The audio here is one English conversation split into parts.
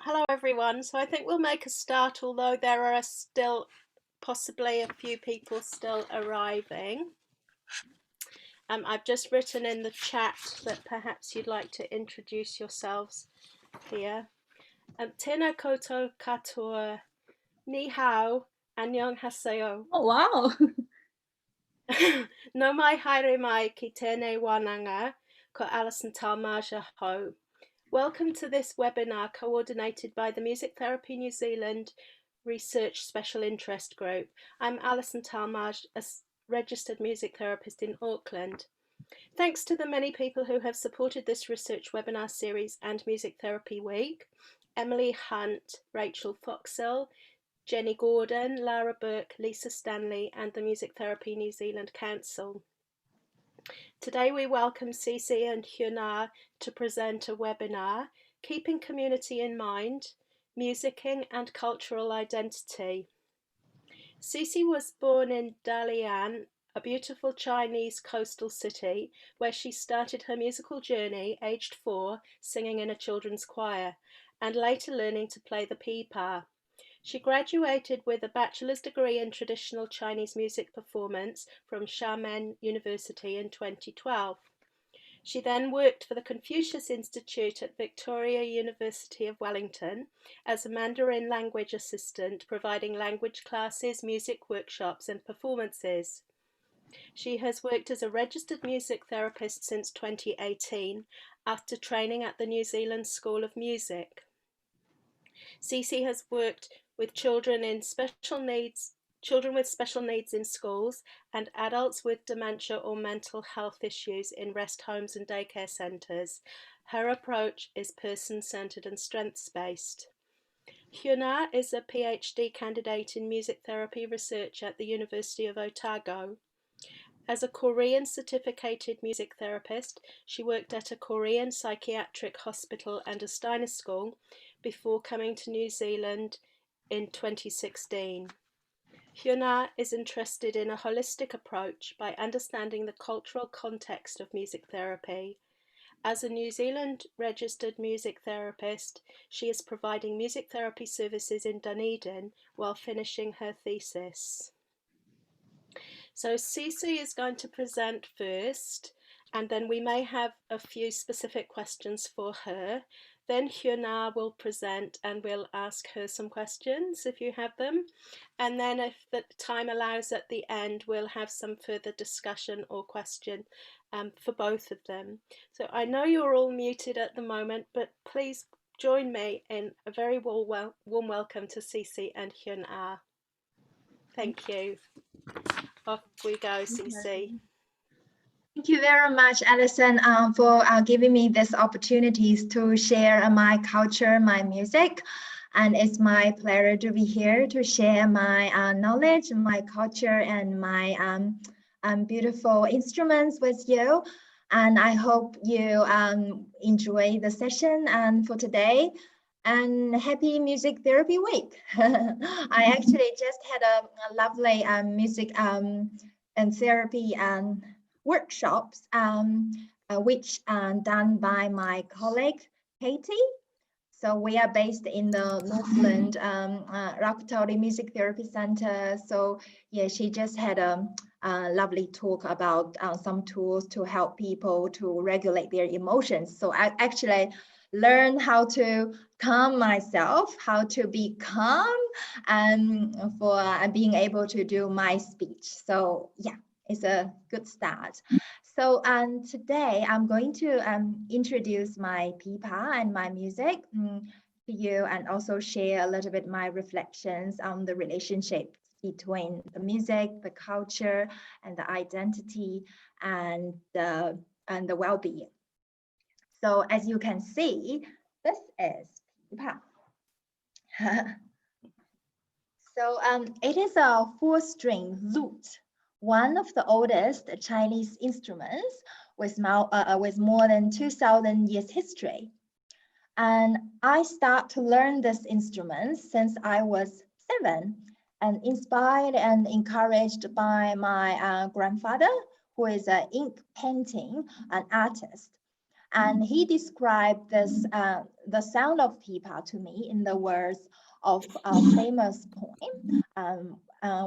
Hello everyone. So I think we'll make a start, although there are still possibly a few people still arriving. I've just written in the chat that perhaps you'd like to introduce yourselves here. Tēnā koutou katoa, ni hao, annyeonghaseyo. Oh, wow. No mai haere mai ki tēnei wānanga, ko Alison Talmaja ho. Welcome to this webinar coordinated by the Music Therapy New Zealand Research Special Interest Group. I'm Alison Talmage, a registered music therapist in Auckland. Thanks to the many people who have supported this research webinar series and Music Therapy Week: Emily Hunt, Rachel Foxell, Jenny Gordon, Lara Burke, Lisa Stanley, and the Music Therapy New Zealand Council. Today we welcome Cece and Hyuna to present a webinar, Keeping Community in Mind, Musicking and Cultural Identity. Cece was born in Dalian, a beautiful Chinese coastal city, where she started her musical journey, aged 4, singing in a children's choir, and later learning to play the pipa. She graduated with a bachelor's degree in traditional Chinese music performance from Xiamen University in 2012. She then worked for the Confucius Institute at Victoria University of Wellington as a Mandarin language assistant, providing language classes, music workshops, and performances. She has worked as a registered music therapist since 2018 after training at the New Zealand School of Music. Cece has worked with children with special needs in schools and adults with dementia or mental health issues in rest homes and daycare centres. Her approach is person-centred and strengths-based. Hyuna is a PhD candidate in music therapy research at the University of Otago. As a Korean certificated music therapist, she worked at a Korean psychiatric hospital and a Steiner school before coming to New Zealand in 2016. Hyuna is interested in a holistic approach by understanding the cultural context of music therapy. As a New Zealand registered music therapist, she is providing music therapy services in Dunedin while finishing her thesis. So Cece is going to present first, and then we may have a few specific questions for her. Then Hyuna will present and we'll ask her some questions if you have them. And then if the time allows at the end, we'll have some further discussion or question for both of them. So I know you're all muted at the moment, but please join me in a very warm welcome to Cece and Hyuna. Thank you. Off we go, Cece. Thank you very much, Alison, for giving me this opportunities to share my culture, my music. And it's my pleasure to be here to share my knowledge, my culture, and my beautiful instruments with you. And I hope you enjoy the session for today. And happy Music Therapy Week. I actually just had a lovely music and therapy workshops, which are done by my colleague, Katie. So we are based in the Northland Rakutori Music Therapy Center. So yeah, she just had a lovely talk about some tools to help people to regulate their emotions. So I actually learned how to calm myself, how to be calm, and for being able to do my speech. So yeah, it's a good start. So today I'm going to introduce my pipa and my music to you, and also share a little bit my reflections on the relationship between the music, the culture, and the identity, and the well-being. So as you can see, this is pipa. So it is a 4-string lute, one of the oldest Chinese instruments with more than 2,000 years history. And I started to learn this instrument since I was 7, and inspired and encouraged by my grandfather, who is an ink painting an artist. And he described this the sound of pipa to me in the words of a famous poem,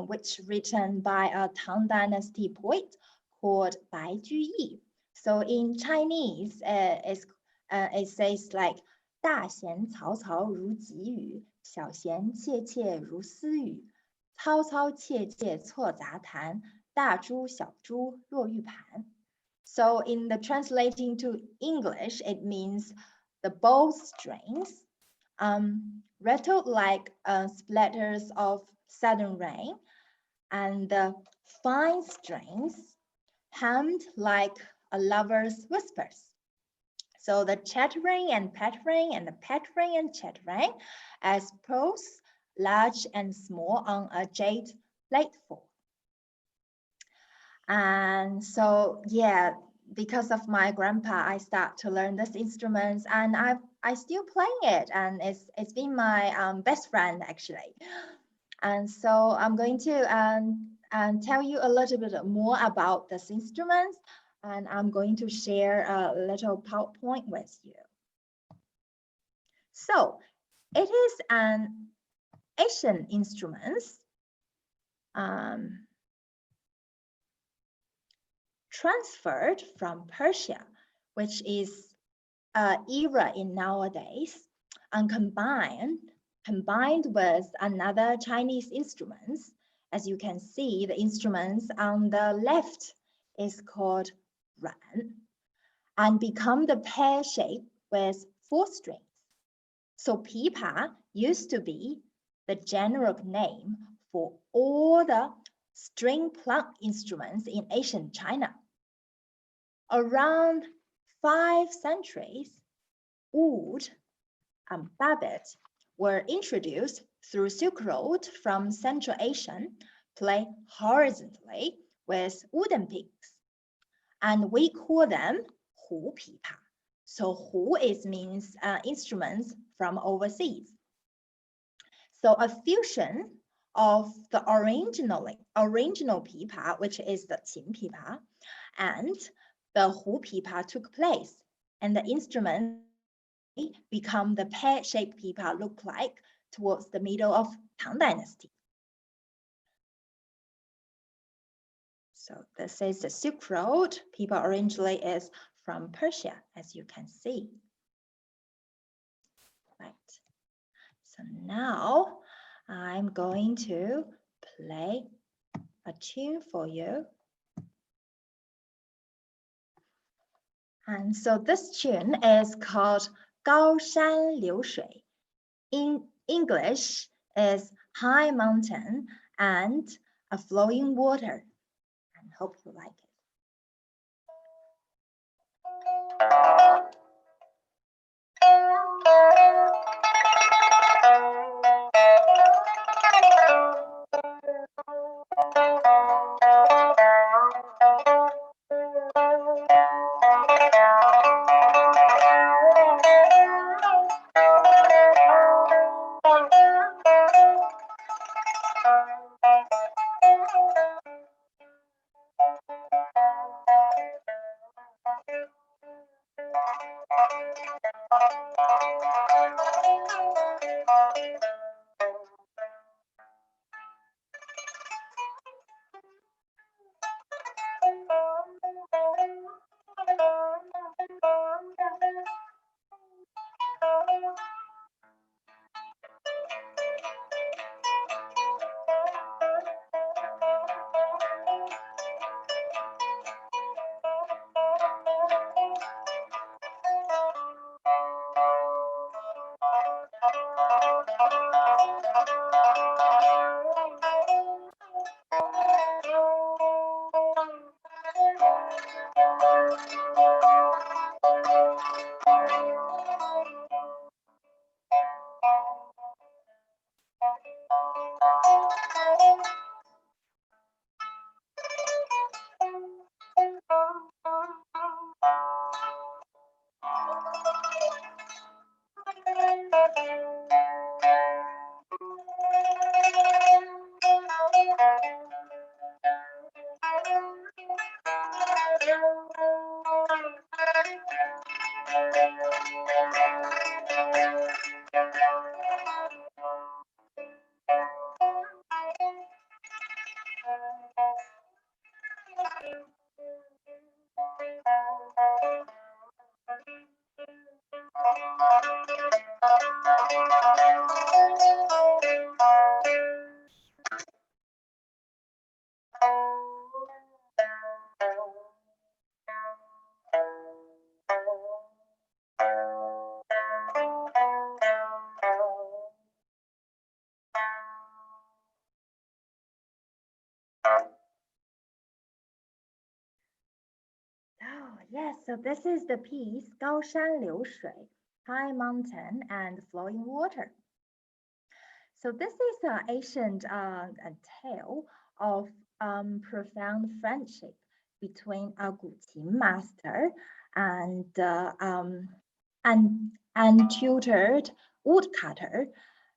which written by a Tang Dynasty poet called Bai Juyi. So in Chinese, it says like 大弦嘈嘈如急雨，小弦切切如私语。嘈嘈切切错杂弹，大珠小珠落玉盘。So in the translating to English, it means the bowstrings rattled like splatters of sudden rain, and the fine strings hummed like a lover's whispers. So the chattering and pattering and the pattering and chattering as pearls large and small on a jade platform. And so, yeah, because of my grandpa, I start to learn this instruments, and I still playing it, and it's been my best friend actually. And so I'm going to tell you a little bit more about this instruments, and I'm going to share a little PowerPoint with you. So it is an Asian instrument. Transferred from Persia, which is era in nowadays, and combined with another Chinese instruments. As you can see, the instruments on the left is called ran, and become the pear shape with 4 strings. So pipa used to be the general name for all the string pluck instruments in ancient China. Around 5 centuries, oud and babet were introduced through Silk Road from Central Asia, play horizontally with wooden picks. And we call them hu pipa. So hu means instruments from overseas. So a fusion of the original pipa, which is the qin pipa, and the hu pipa took place, and the instruments become the pear-shaped pipa look like towards the middle of Tang Dynasty. So this is the Silk Road. Pipa originally is from Persia, as you can see. Right. So now I'm going to play a tune for you. And so this tune is called 高山流水. In English is high mountain and a flowing water. And hope you like it. Oh, yes, so this is the piece 高山流水, high mountain and flowing water. So this is an ancient a tale of profound friendship between a Guqin master and tutored woodcutter.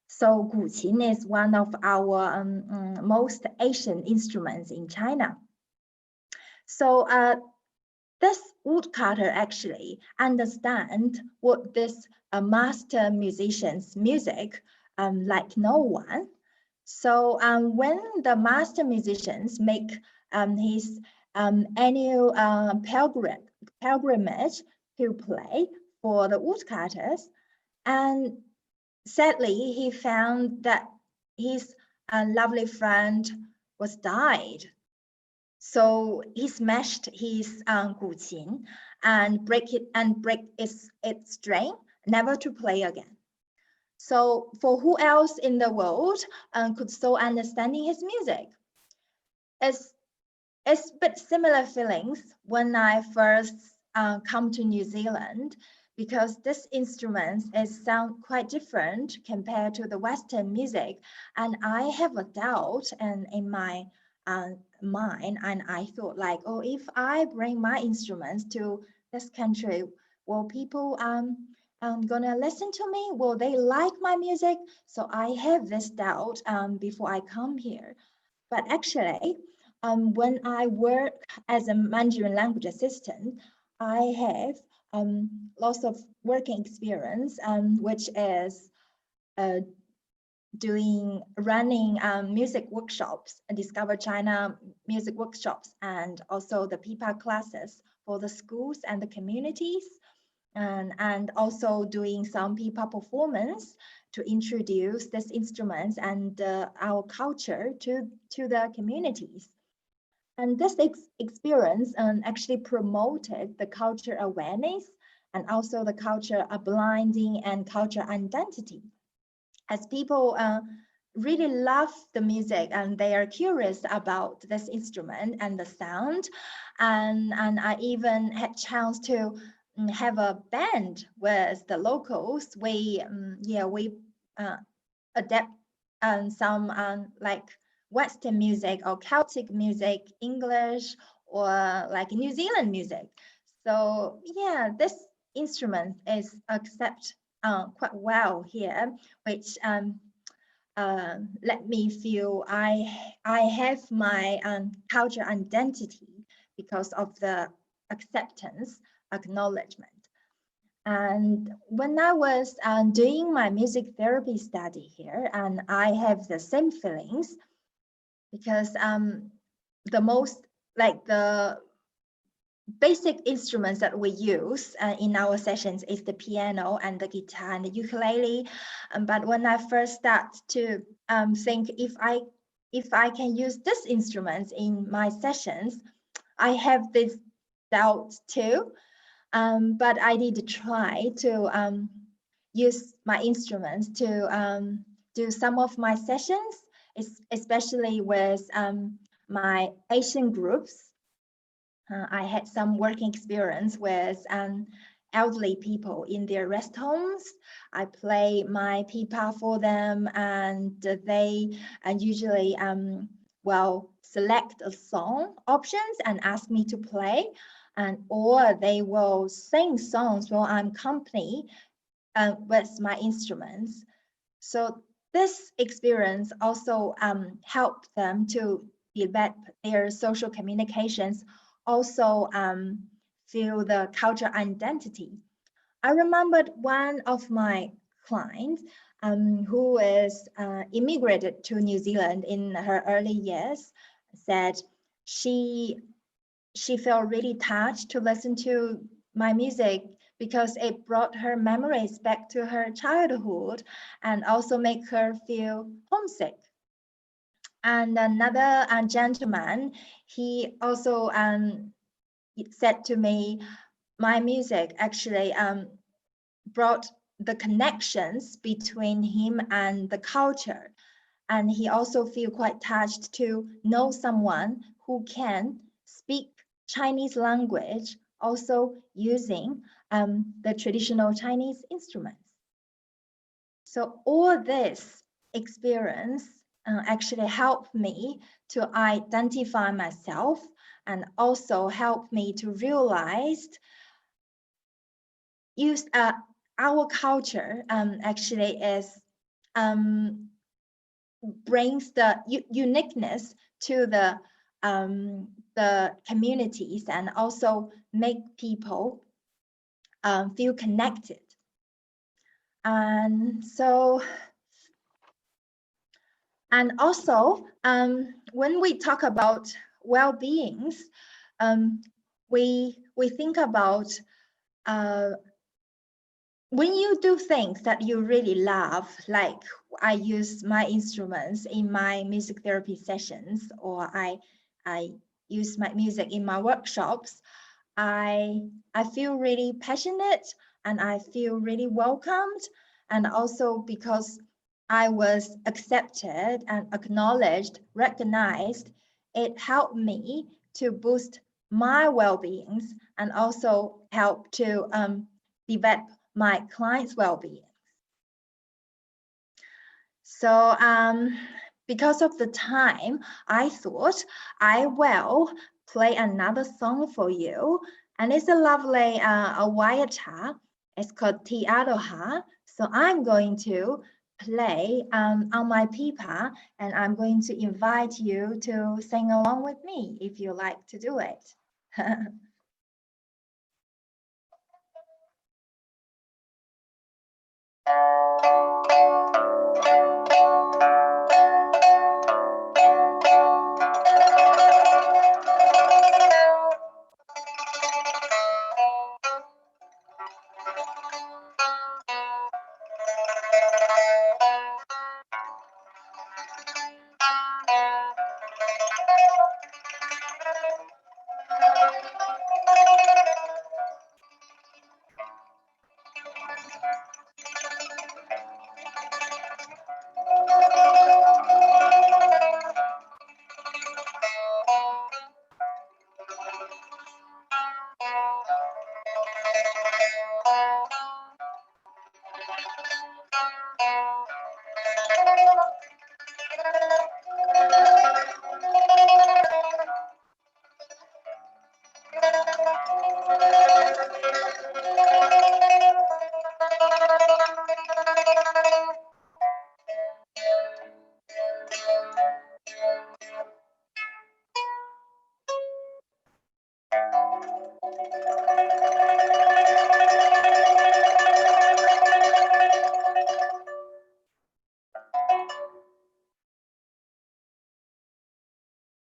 So Guqin is one of our most ancient instruments in China. So this woodcutter actually understand what this master musician's music like no one. So when the master musicians make his annual pilgrimage to play for the woodcutters, and sadly he found that his lovely friend was died. So he smashed his guqin and break its string, never to play again. So for who else in the world could so understanding his music? It's a bit similar feelings when I first come to New Zealand, because this instrument is sound quite different compared to the Western music, and I have a doubt and in my mind, and I thought like, oh, if I bring my instruments to this country, will people gonna listen to me? Will they like my music? So I have this doubt before I come here. But actually, when I work as a Mandarin language assistant, I have lots of working experience, which is uh, running music workshops, Discover China music workshops, and also the pipa classes for the schools and the communities, and also doing some pipa performance to introduce these instruments and our culture to the communities. And this experience actually promoted the culture awareness and also the culture of blinding and culture identity, as people really love the music and they are curious about this instrument and the sound. And I even had chance to have a band with the locals. We adapt some like Western music or Celtic music, English, or like New Zealand music. So yeah, this instrument is accepted quite well here, which let me feel I have my culture identity because of the acceptance, acknowledgement. And when I was doing my music therapy study here, and I have the same feelings, because the most like the basic instruments that we use in our sessions is the piano and the guitar and the ukulele. But when I first start to think if I can use these instruments in my sessions, I have this doubt too. But I did try to use my instruments to do some of my sessions, especially with my Asian groups. I had some working experience with elderly people in their rest homes. I play my pipa for them, and they usually select a song options and ask me to play, and or they will sing songs while I'm company with my instruments. So this experience also helped them to develop their social communications, also feel the cultural identity. I remembered one of my clients who is immigrated to New Zealand in her early years, said she felt really touched to listen to my music because it brought her memories back to her childhood and also make her feel homesick. And another gentleman, he also said to me, my music actually brought the connections between him and the culture. And he also feel quite touched to know someone who can speak Chinese language, also using the traditional Chinese instruments. So all this experience actually helped me to identify myself and also helped me to realize our culture actually is brings the uniqueness to the communities and also make people feel connected. And so, and also when we talk about well-beings, we think about when you do things that you really love, like I use my instruments in my music therapy sessions, or I use my music in my workshops, I feel really passionate and I feel really welcomed. And also because I was accepted and acknowledged, recognized, it helped me to boost my well-beings and also help to develop my clients' well-being. So because of the time, I thought I will play another song for you. And it's a lovely Awayata. It's called Ti Aloha. So I'm going to play on my pipa, and I'm going to invite you to sing along with me if you like to do it.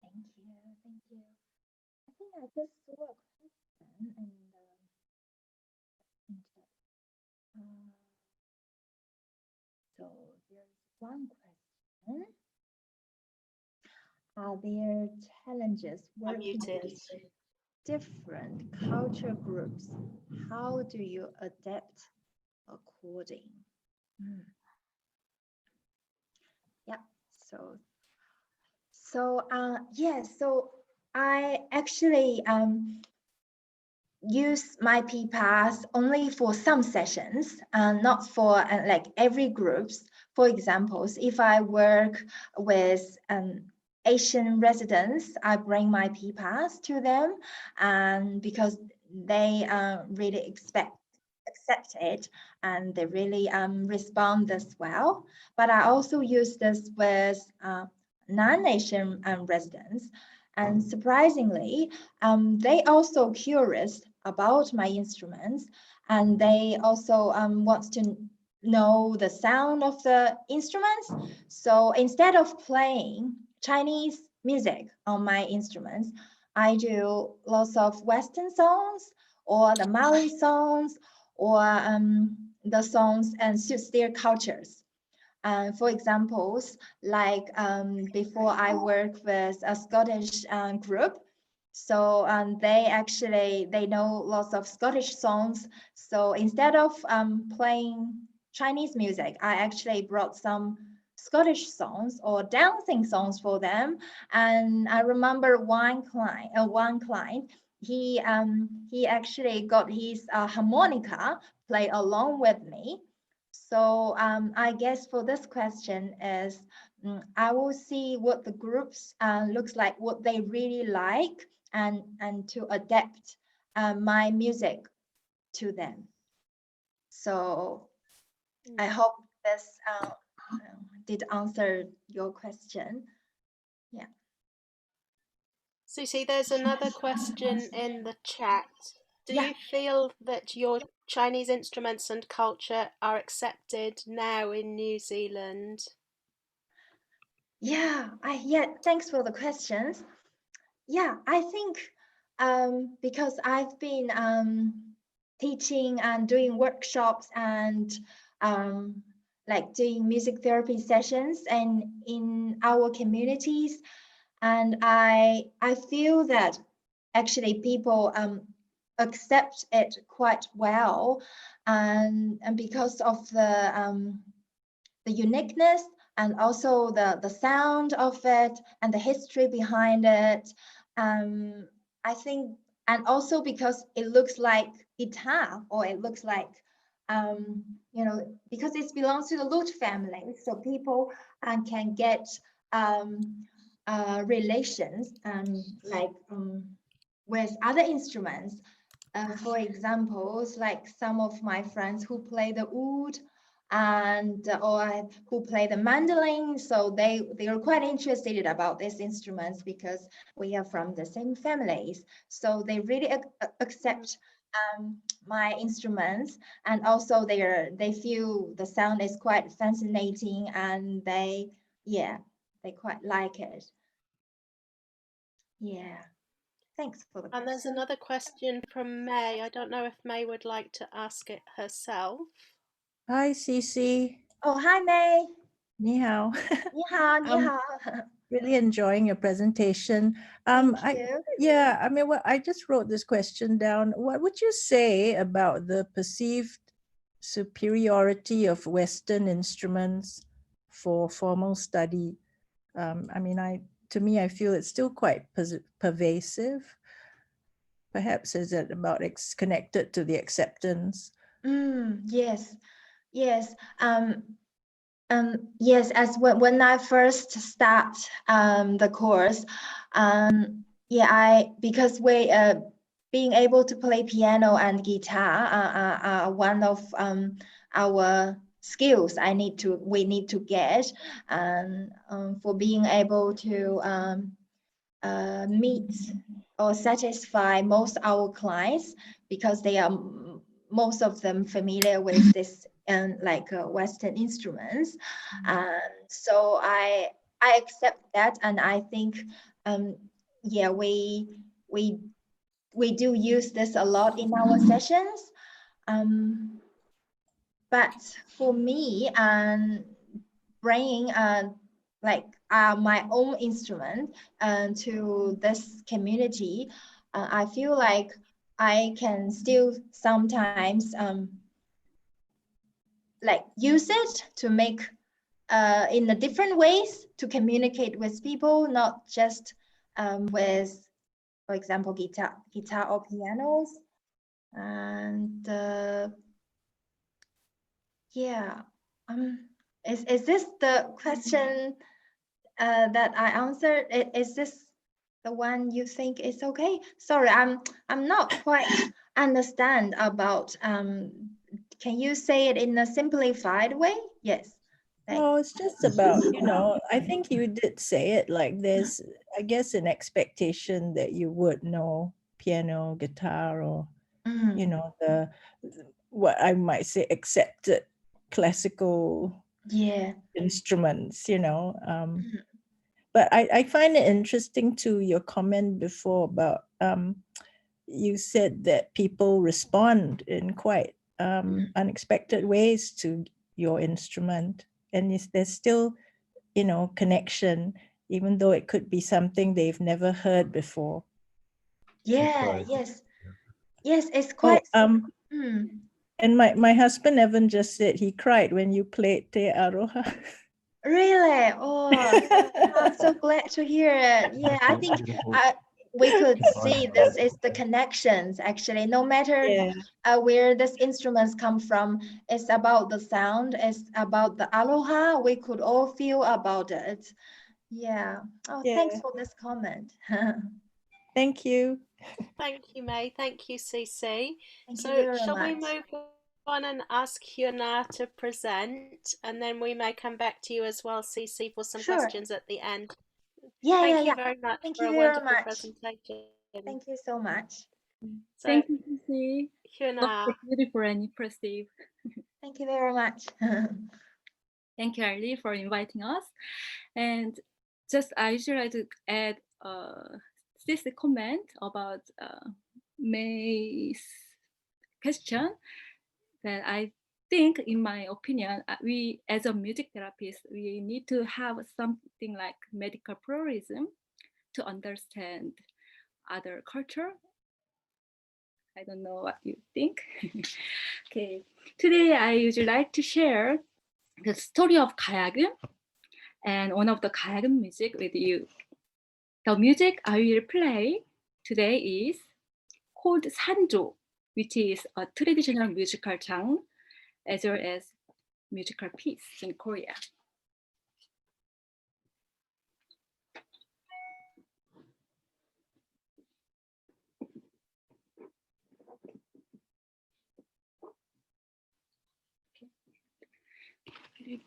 Thank you. I think I just saw a question and so there's one question. Are there challenges working with different culture groups? How do you adapt according? Yeah, so I actually use my PPAS only for some sessions, not for like every groups. For examples, if I work with Asian residents, I bring my PPAS to them, and because they really accept it and they really respond as well. But I also use this with non-Asian residents, and surprisingly, they also curious about my instruments, and they also want to know the sound of the instruments. So instead of playing Chinese music on my instruments, I do lots of Western songs or the Maori songs or the songs and suits their cultures. For examples, like before I work with a Scottish group, so they know lots of Scottish songs. So instead of playing Chinese music, I actually brought some Scottish songs or dancing songs for them. And I remember one client, he actually got his harmonica play along with me. So I guess for this question is I will see what the groups looks like, what they really like, and to adapt my music to them. So I hope this did answer your question. Yeah. Susie, there's another question in the chat. Do Yeah. you feel that your Chinese instruments and culture are accepted now in New Zealand? Yeah. Thanks for the questions. Yeah, I think because I've been teaching and doing workshops and like doing music therapy sessions and in our communities, and I feel that actually people accept it quite well, and because of the uniqueness and also the sound of it and the history behind it. Um, I think, and also because it looks like guitar or it looks like, because it belongs to the lute family, so people can get relations and like with other instruments. For examples, like some of my friends who play the oud and or who play the mandolin, so they are quite interested about these instruments because we are from the same families. So they really accept my instruments, and also they feel the sound is quite fascinating, and they quite like it. Yeah. Thanks for the And there's question. another question from May. I don't know if May would like to ask it herself. Hi, Cece. Oh, hi, May. Ni hao. 你好，你 I'm 好。 really enjoying your presentation. Thank I you. yeah, I mean, I just wrote this question down. What would you say about the perceived superiority of Western instruments for formal study? I mean, to me, I feel it's still quite pervasive. Perhaps is it about connected to the acceptance? Yes, yes. Yes, as when I first start the course, because we being able to play piano and guitar are one of our skills we need to get, and for being able to meet or satisfy most our clients, because they are most of them familiar with this and like Western instruments. And so I accept that, and I think yeah, we do use this a lot in our sessions. But for me, and bringing like my own instrument to this community, I feel like I can still sometimes like use it to make in the different ways to communicate with people, not just with, for example, guitar or pianos. And yeah, is this the question that I answered? Is this the one you think is okay? Sorry, I'm not quite understand about. Can you say it in a simplified way? Yes. Thanks. No, it's just about, I think you did say it like there's, I guess, an expectation that you would know piano, guitar, or, the what I might say accepted classical Yeah. instruments, But I find it interesting too, your comment before about you said that people respond in quite unexpected ways to your instrument, and there's still, you know, connection, even though it could be something they've never heard before. Yeah, yes. Yes, it's quite And my husband Evan just said he cried when you played Te Aroha. Really? Oh, I'm so glad to hear it. Yeah, I think we could see this is the connections actually. No matter where this instruments come from, it's about the sound, it's about the aloha. We could all feel about it. Yeah. Oh, thanks for this comment. Thank you. Thank you, May. Thank you, Cece. Thank you So very shall we much. move on and ask Hyuna to present, and then we may come back to you as well, Cece, for some Sure. questions at the end. Yeah, Thank yeah, you yeah. very much Thank for you a very wonderful much. presentation. Thank you so much. So, thank you, Cece. Hyuna. So beautiful and impressive. Thank you very much. Thank you, Ali, for inviting us. And just I usually like to add this comment about May's question, that I think, in my opinion, we as a music therapist, we need to have something like medical pluralism to understand other culture. I don't know what you think. Okay, today I would like to share the story of Kayagum and one of the Kayagum music with you. The music I will play today is called Sanjo, which is a traditional musical genre as well as musical piece in Korea. Okay.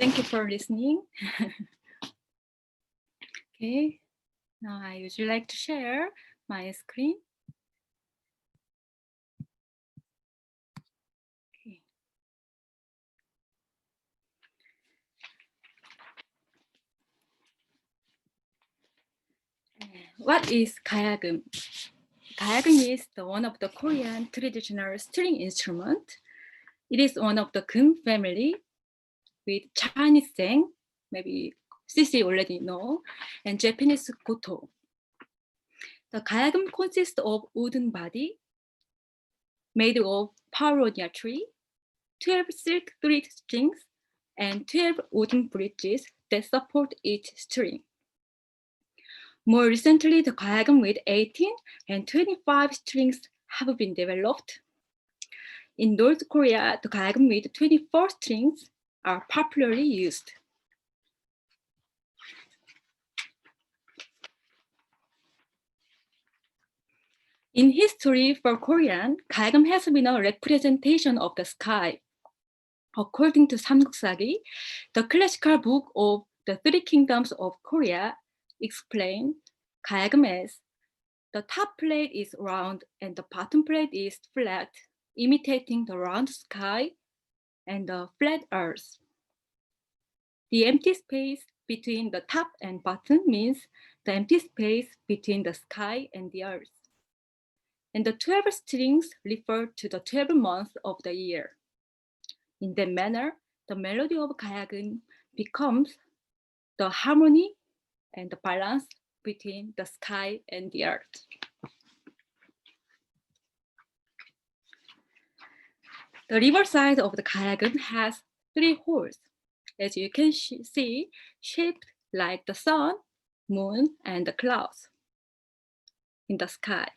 Thank you for listening. Okay, now I usually like to share my screen. Okay. What is 가야금? 가야금 is one of the Korean traditional string instrument. It is one of the 금 family with Chinese seng, maybe CC already know, and Japanese koto. The 가야금 consists of wooden body made of paulownia tree, 12 silk thread strings, and 12 wooden bridges that support each string. More recently, the 가야금 with 18 and 25 strings have been developed. In North Korea, the 가야금 with 24 strings are popularly used. In history for Korean, 가야금 has been a representation of the sky. According to 삼국사기, the classical book of the Three Kingdoms of Korea explain 가야금 as the top plate is round and the bottom plate is flat, imitating the round sky and the flat earth. The empty space between the top and bottom means the empty space between the sky and the earth. And the 12 strings refer to the 12 months of the year. In that manner, the melody of 가야금 becomes the harmony and the balance between the sky and the earth. The river side of the 가야금 has 3 holes, as you can see, shaped like the sun, moon, and the clouds in the sky.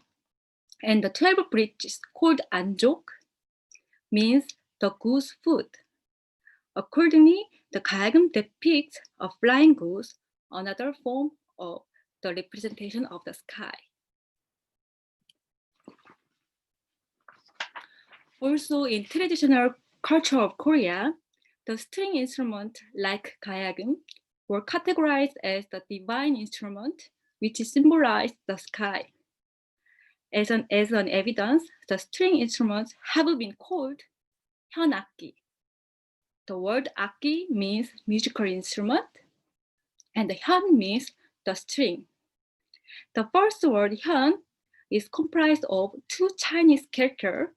And the 12 bridges called 안족 means the goose foot. Accordingly, the 가야금 depicts a flying goose, another form of the representation of the sky. Also, in traditional culture of Korea, the string instrument like 가야금 were categorized as the divine instrument, which symbolized the sky. As an evidence, the string instruments have been called 현악기. The word 악기 means musical instrument, and the 현 means the string. The first word 현 is comprised of 2 Chinese characters,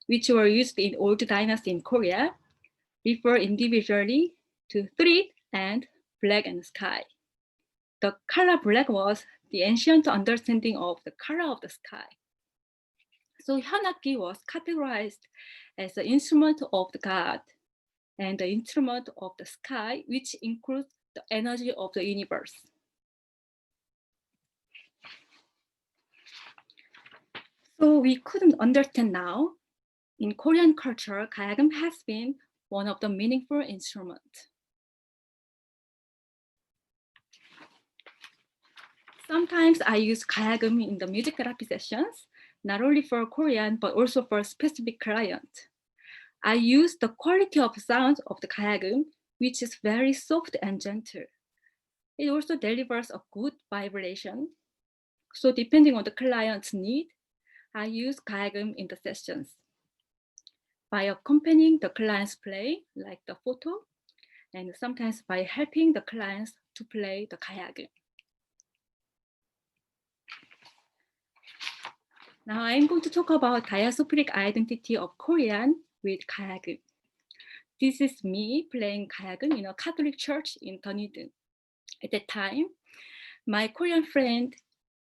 which were used in old dynasty in Korea, refer individually to thread and black and sky. The color black was the ancient understanding of the color of the sky. So 현악기 was categorized as the instrument of the god and the instrument of the sky, which includes the energy of the universe. So we couldn't understand now. In Korean culture, 가야금 has been one of the meaningful instruments. Sometimes I use 가야금 in the music therapy sessions, not only for Korean, but also for specific clients. I use the quality of sound of the 가야금, which is very soft and gentle. It also delivers a good vibration. So depending on the client's need, I use 가야금 in the sessions by accompanying the client's play, like the photo, and sometimes by helping the clients to play the 가야금. Now I'm going to talk about diasporic identity of Korean with 가야금. This is me playing 가야금 in a Catholic church in Dunedin. At that time, my Korean friend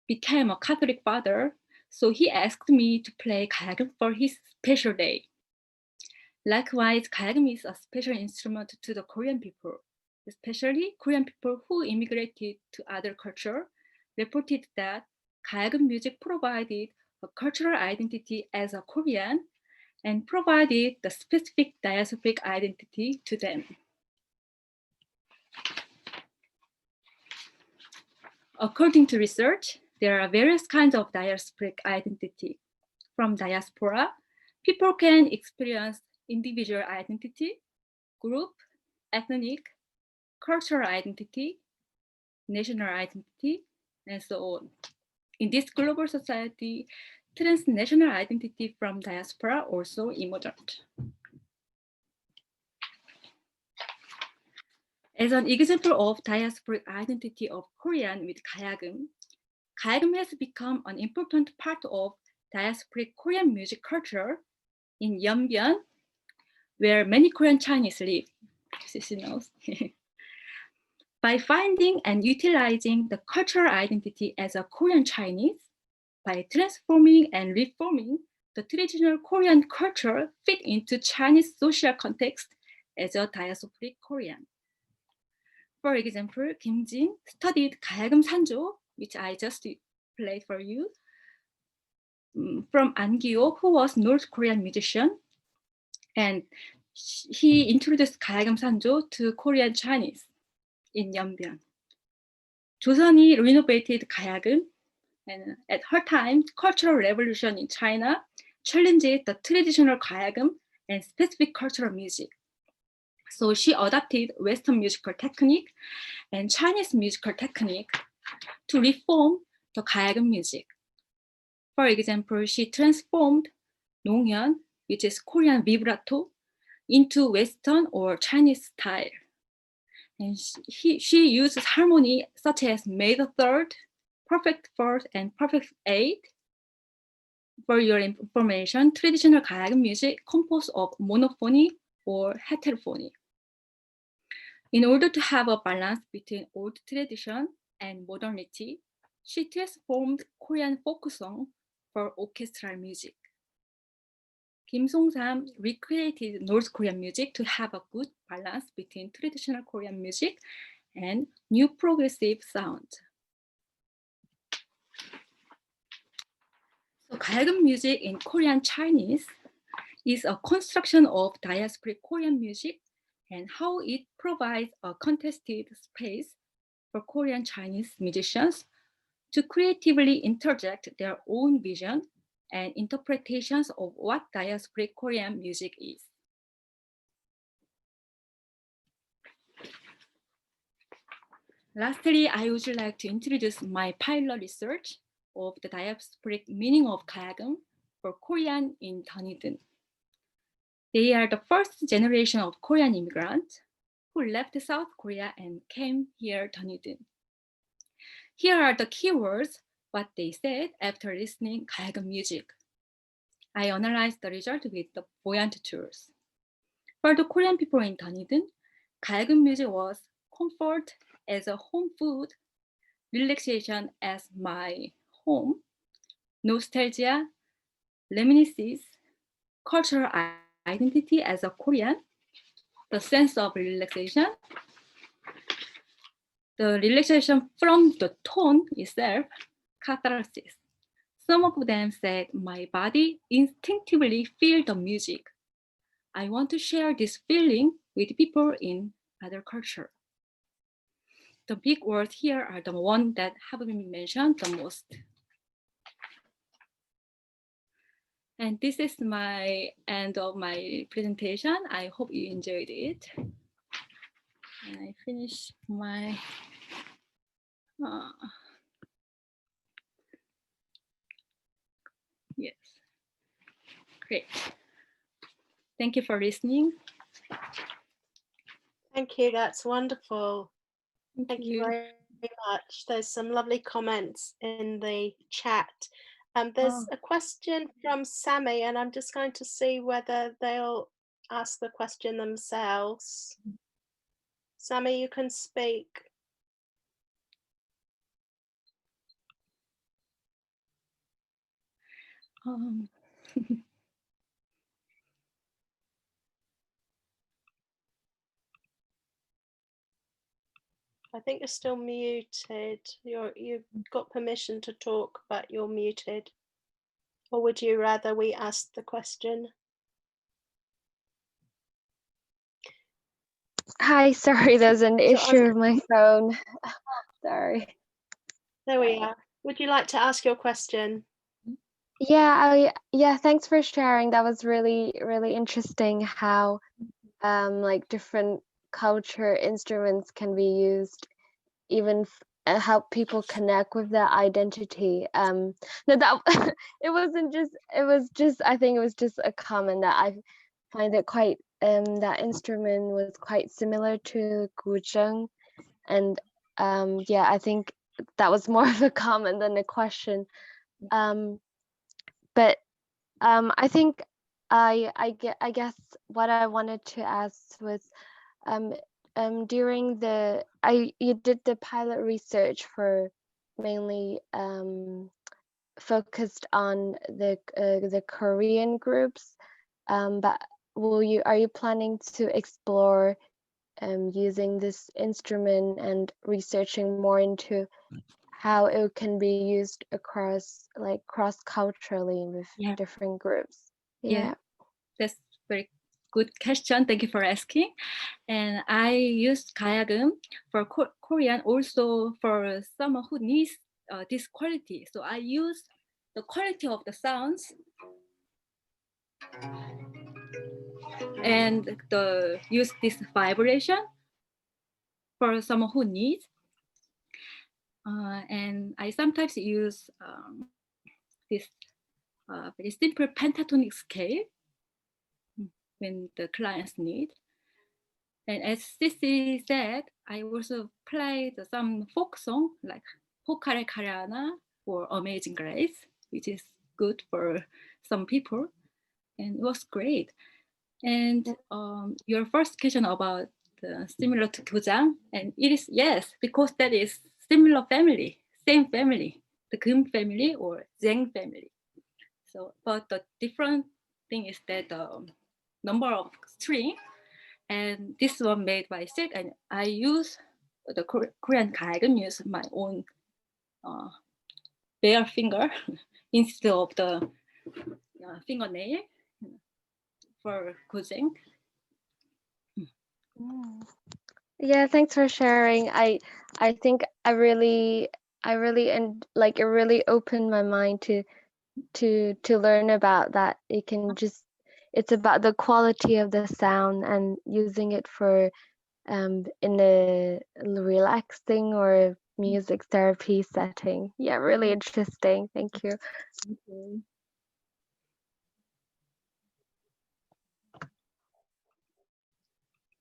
became a Catholic father, so he asked me to play 가야금 for his special day. Likewise, 가야금 is a special instrument to the Korean people, especially Korean people who immigrated to other culture, reported that 가야금 music provided a cultural identity as a Korean and provided the specific diasporic identity to them. According to research, there are various kinds of diasporic identity. From diaspora, people can experience individual identity, group, ethnic, cultural identity, national identity, and so on. In this global society, transnational identity from diaspora also emerged. As an example of diasporic identity of Korean with 가야금, 가야금 has become an important part of diasporic Korean music culture in Yeonbyeon, where many Korean Chinese live. She knows. By finding and utilizing the cultural identity as a Korean Chinese, by transforming and reforming the traditional Korean culture fit into Chinese social context as a diasporic Korean. For example, Kim Jin studied 가야금 산조, which I just played for you, from An Gyo, who was North Korean musician, and he introduced 가야금 산조 to Korean Chinese in Yeonbyeon. 조선이 renovated 가야금, and at her time, cultural revolution in China challenged the traditional 가야금 and specific cultural music. So she adopted Western musical technique and Chinese musical technique to reform the 가야금 music. For example, she transformed 농현, which is Korean vibrato, into Western or Chinese style. And she uses harmony such as major third, perfect fourth, and perfect eighth. For your information, traditional 가야금 music composed of monophony or heterophony. In order to have a balance between old tradition and modernity, she transformed Korean folk song for orchestral music. Kim Song-sam recreated North Korean music to have a good balance between traditional Korean music and new progressive sound. So 가야금 music in Korean Chinese is a construction of diasporic Korean music and how it provides a contested space for Korean Chinese musicians to creatively interject their own vision and interpretations of what diasporic Korean music is. Lastly, I would like to introduce my pilot research of the diasporic meaning of 가야금 for Korean in Dunedin. They are the first generation of Korean immigrants who left South Korea and came here Dunedin. Here are the keywords, what they said after listening 가야금 music. I analyzed the result with the Buoyant tools. For the Korean people in Dunedin, 가야금 music was comfort as a home food, relaxation as my home, nostalgia, reminiscences, cultural identity as a Korean, the sense of relaxation, the relaxation from the tone itself, catharsis. Some of them said, my body instinctively feels the music. I want to share this feeling with people in other culture. The big words here are the ones that have been mentioned the most. And this is my end of my presentation. I hope you enjoyed it. And I finish my yes. Great. Thank you for listening. Thank you. That's wonderful. Thank you you. very much. There's some lovely comments in the chat. There's a question from Sammy, and I'm just going to see whether they'll ask the question themselves. Sammy, you can speak. I think you're still muted. You've got permission to talk, but you're muted. Or would you rather we ask the question? Hi, sorry, there's an issue with my phone. Sorry. There we are. Would you like to ask your question? Yeah, thanks for sharing. That was really, really interesting how like different culture instruments can be used, even help people connect with their identity. No, that it was just I think it was just a comment that I find it quite that instrument was quite similar to guzheng, and yeah, I think that was more of a comment than a question. But I think I guess what I wanted to ask was during you did the pilot research for mainly focused on the Korean groups, but are you planning to explore using this instrument and researching more into how it can be used across, like, cross-culturally with different groups? Yeah, that's very good question. Thank you for asking. And I use 가야금 for Korean, also for someone who needs this quality. So I use the quality of the sounds and use this vibration for someone who needs. And I sometimes use this very simple pentatonic scale when the clients need. And as Sissy said, I also played some folk song like Pokare Kareana or Amazing Grace, which is good for some people, and it was great. And your first question about similar to Guzheng, and it is yes, because that is similar family, same family, the Gum family or Zheng family. So, but the different thing is that the number of string, and this one made by silk, and I use the Korean 가야금, use my own bare finger instead of the fingernail for guzheng. Yeah, thanks for sharing. I think I really and like it really opened my mind to learn about that. It can just, it's about the quality of the sound and using it for in a relaxing or music therapy setting. Yeah, really interesting. Thank you. Okay.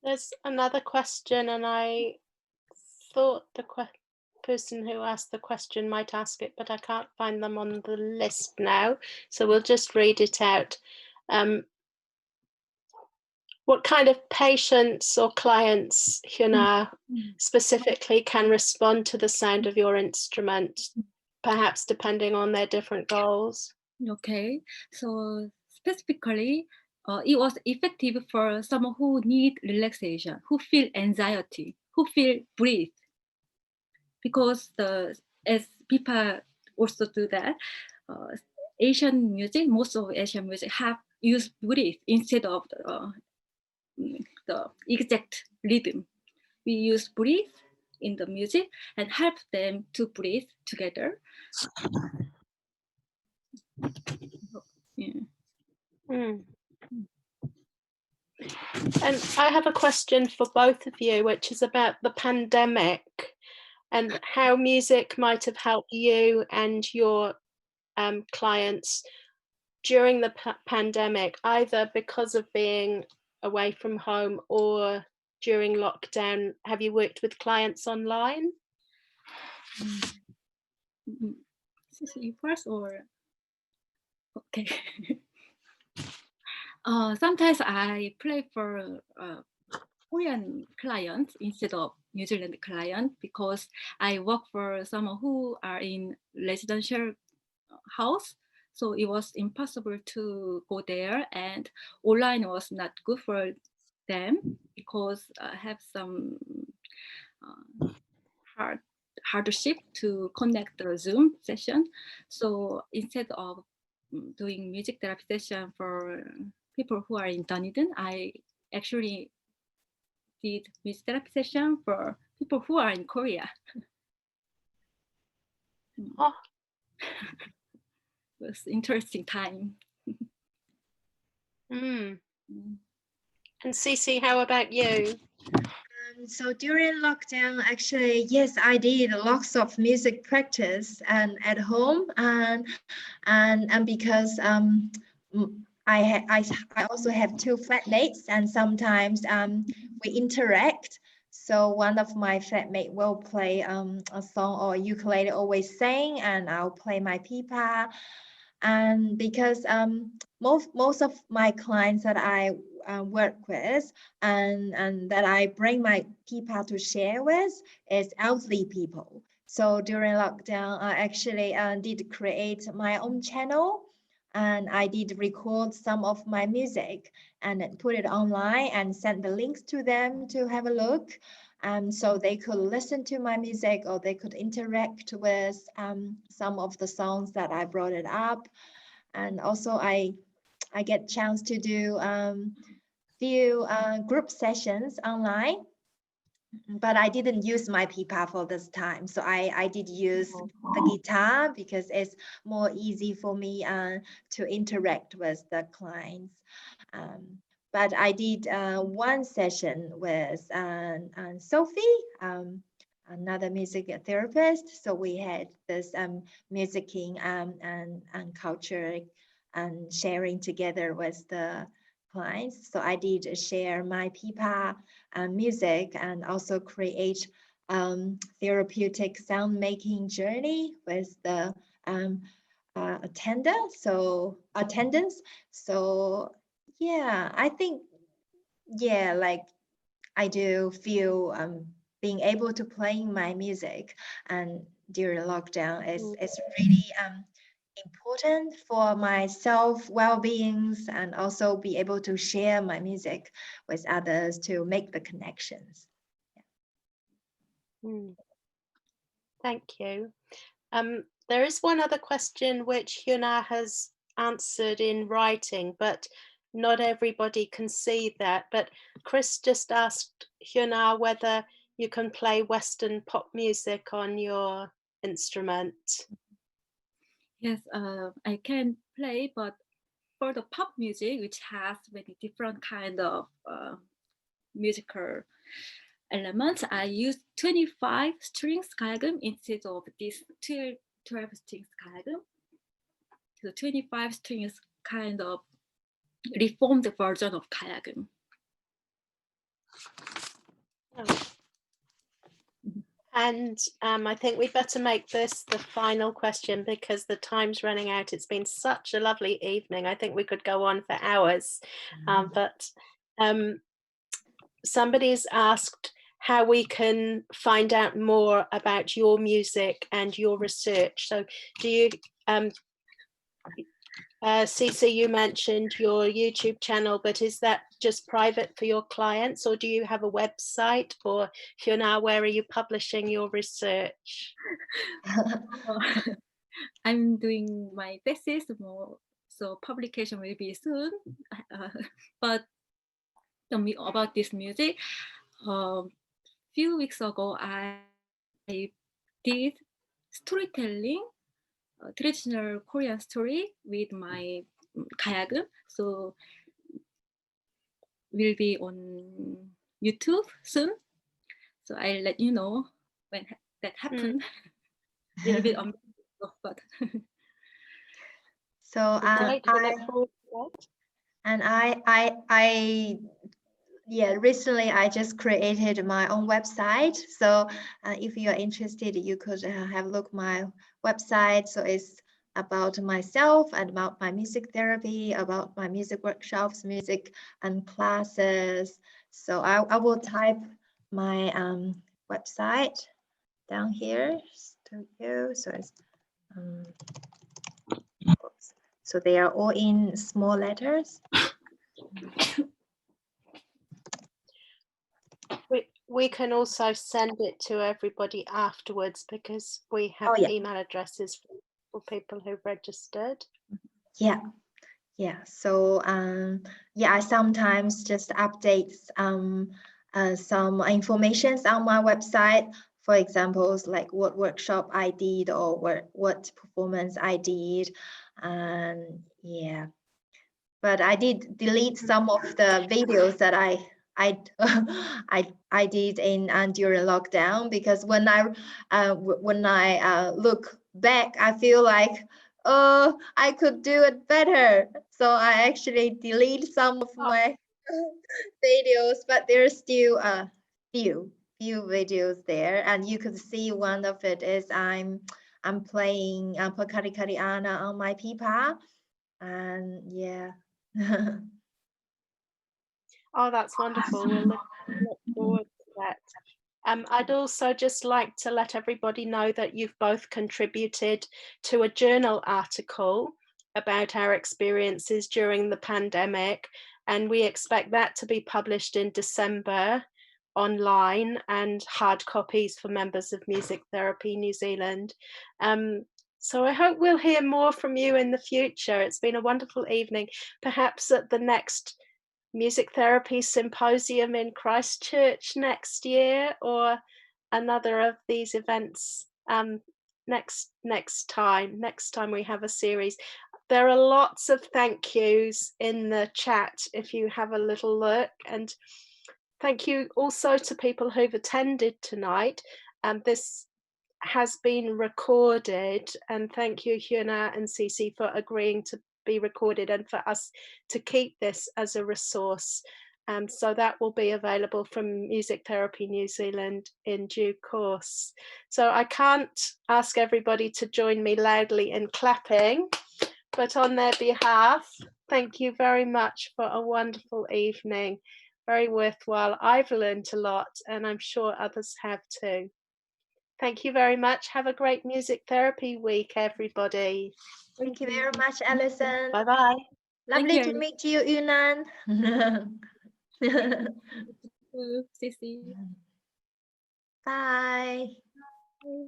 There's another question, and I thought the person who asked the question might ask it, but I can't find them on the list now, so we'll just read it out. What kind of patients or clients, Hyuna, specifically can respond to the sound of your instrument, perhaps depending on their different goals? Okay, so specifically, it was effective for someone who need relaxation, who feel anxiety, who feel breathe. Because as people also do that, Asian music, most of Asian music have used breathe instead of the exact rhythm. We use breathe in the music and help them to breathe together. Yeah. And I have a question for both of you, which is about the pandemic and how music might have helped you and your clients during the pandemic, either because of being away from home or during lockdown, have you worked with clients online? You first or okay. Sometimes I play for Korean clients instead of New Zealand client because I work for someone who are in residential house. So it was impossible to go there, and online was not good for them because I have some hardship to connect the Zoom session. So instead of doing music therapy session for people who are in Dunedin, I actually did music therapy session for people who are in Korea. Oh. It was interesting time. And Cece, how about you? So during lockdown, actually, yes, I did lots of music practice and at home, and because I also have two flatmates, and sometimes we interact. So one of my flatmate will play a song or ukulele, always sing, and I'll play my pipa. And because most of my clients that I work with and that I bring my pipa to share with is elderly people. So during lockdown, I actually did create my own channel, and I did record some of my music and then put it online and send the links to them to have a look. So they could listen to my music, or they could interact with some of the songs that I brought it up. And also I get chance to do few group sessions online, but I didn't use my pipa for this time. So I did use the guitar because it's more easy for me to interact with the clients. But I did one session with Sophie, another music therapist. So we had this musicking and culture and sharing together with the clients. So I did share my pipa music and also create therapeutic sound making journey with the attendance. So yeah, I think, yeah, like I do feel being able to playing my music and during lockdown is really important for my self well-beings, and also be able to share my music with others to make the connections. Thank you. There is one other question which Hyuna has answered in writing, but not everybody can see that. But Chris just asked Hyuna whether you can play Western pop music on your instrument. Yes, I can play, but for the pop music, which has many different kind of musical elements, I use 25 strings 가야금 instead of this 12 strings 가야금. So 25 strings kind of reformed version of 가야금. And I think we better make this the final question because the time's running out. It's been such a lovely evening. I think we could go on for hours, but somebody's asked how we can find out more about your music and your research. So do you, Cece, you mentioned your YouTube channel, but is that just private for your clients, or do you have a website? Or Hyuna, where are you publishing your research? I'm doing my thesis more, so publication will be soon. But tell me about this music. Few weeks ago, I did storytelling, traditional Korean story with my 가야금. So will be on YouTube soon. So I'll let you know when that happens. A little bit on, but So Great, we look forward to that. and yeah, recently I just created my own website. So if you are interested, you could have a look my website. So it's about myself and about my music therapy, about my music workshops, music and classes. So I will type my website down here to you. So it's oops. So they are all in small letters. We can also send it to everybody afterwards because we have yeah. email addresses for people who registered. Yeah. Yeah, so yeah, I sometimes just update some information on my website. For example, like what workshop I did or what performance I did, and yeah. But I did delete some of the videos that I I did in during lockdown, because when I look back, I feel like, oh, I could do it better. So I actually delete some of my videos, but there's still a few videos there, and you could see one of it is I'm playing Pakari Kariana on my pipa, and yeah. Oh, that's wonderful. We'll look forward to that. I'd also just like to let everybody know that you've both contributed to a journal article about our experiences during the pandemic, and we expect that to be published in December online and hard copies for members of Music Therapy New Zealand. So I hope we'll hear more from you in the future. It's been a wonderful evening, perhaps at the next Music Therapy Symposium in Christchurch next year, or another of these events next time we have a series. There are lots of thank yous in the chat if you have a little look, and thank you also to people who've attended tonight. This has been recorded, and thank you Hyuna and Cece for agreeing to be recorded and for us to keep this as a resource. So that will be available from Music Therapy New Zealand in due course. So I can't ask everybody to join me loudly in clapping, but on their behalf, thank you very much for a wonderful evening. Very worthwhile. I've learned a lot, and I'm sure others have too. Thank you very much. Have a great music therapy week, everybody. Thank you very much, Alison. Bye-bye. Lovely to meet you, Yunan. Cece. Bye. Bye.